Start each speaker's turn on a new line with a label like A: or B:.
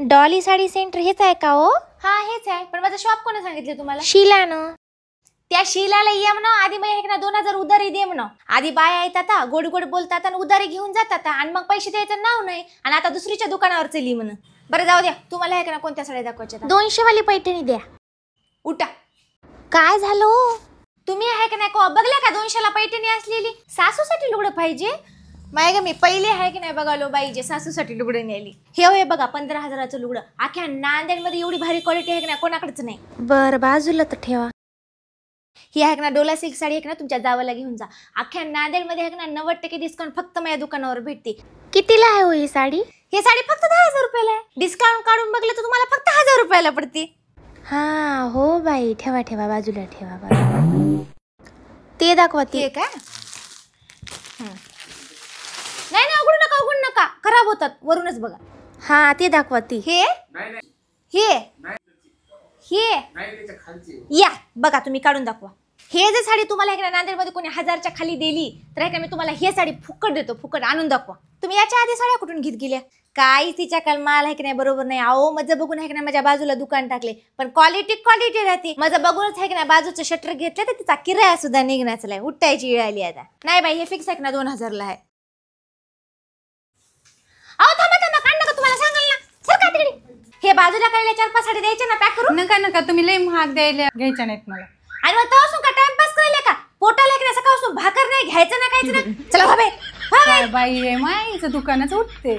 A: Dolly sari centre हेच आहे का हो?
B: हा हेच आहे, पण माझं शॉप कोणी सांगितलं तुम्हाला?
A: शीलानं.
B: त्या शीलाला ये म्हणा आधी मग ना 2000 उधारी दे म्हणा. आधी बाया येतात गोड गोड बोलतात आणि उधारी घेऊन जातात आणि मग पैसे द्यायचं नाव नाही आणि आता दुसरीच्या दुकानावर चली म्हणून. बरं जाऊ द्या, तुम्हाला आहे का ना कोणत्या साड्या दाखवायच्या?
A: 200 वाली पैठणी द्या.
B: उठा.
A: काय झालं?
B: तुम्ही आहे का नाही बघल्या का 200 ला पैठणी असलेली? सासूसाठी लुगडं पाहिजे? माय ग मी पहिले आहे की नाही बघालो बाईजे सासूसाठी लुगडं नेली. हे होय बघा 15,000चं लुगडं. अख्ख्या नांदेडमध्ये एवढी भारी क्वालिटी आहे की नाही कोणाकडेच नाही.
A: बरं बाजूला तर ठेवा.
B: ही आहे ना डोला सिल्क साडी आहे ना तुमच्या जावाला घेऊन जा. अख्ख्या नांदेडमध्ये आहे ना 90% डिस्काउंट फक्त माझ्या दुकानावर भेटते.
A: कितीला आहे हो ही साडी?
B: ही साडी फक्त 10,000 रुपयाला आहे. डिस्काउंट काढून बघलं तर तुम्हाला फक्त 1000 रुपयाला पडते.
A: हा हो बाई, ठेवा ठेवा बाजूला ठेवा बाजूला. ते दाखवा ते.
B: का नाही नाही उघडू नका खराब होतात वरूनच बघा.
A: हा ते दाखवा ती.
B: हे या बघा तुम्ही काढून दाखवा. हे जर साडी तुम्हाला आहे ना नांदेडमध्ये कोणी 1000च्या खाली दिली तर आहे का मी तुम्हाला हे साडी फुकट देतो. फुकट आणून दाखवा. तुम्ही याच्या आधी साड्या कुठून घेत गेल्या? काही तिच्या कलमाल आहे की नाही बरोबर नाही. अहो माझं बघून आहे की नाही माझ्या बाजूला दुकान टाकले पण क्वालिटी राहते. माझं बघूनच आहे की नाही बाजूचं शटर घेतलं तर तिचा किराया सुद्धा निघण्याचा आहे. उठायची वेळ आली आता. नाही बाई हे फिक्स आहे ना 2000ला आहे. अहो थांबा काढ नका, तुम्हाला सांगाल ना सर का तिकडे. हे बाजूला काढल्या 4-5 साडी द्यायच्या ना पॅक करून.
C: नका तुम्ही लई महाग द्यायला घ्यायच्या नाहीत मला.
B: आणि मग तवासून का टाइमपास करायला का? पोटाला की सकाळपासून भाकर नाही घ्यायचं ना कायचं ना. चला भाबे
C: बाई माईचं दुकानच उठते.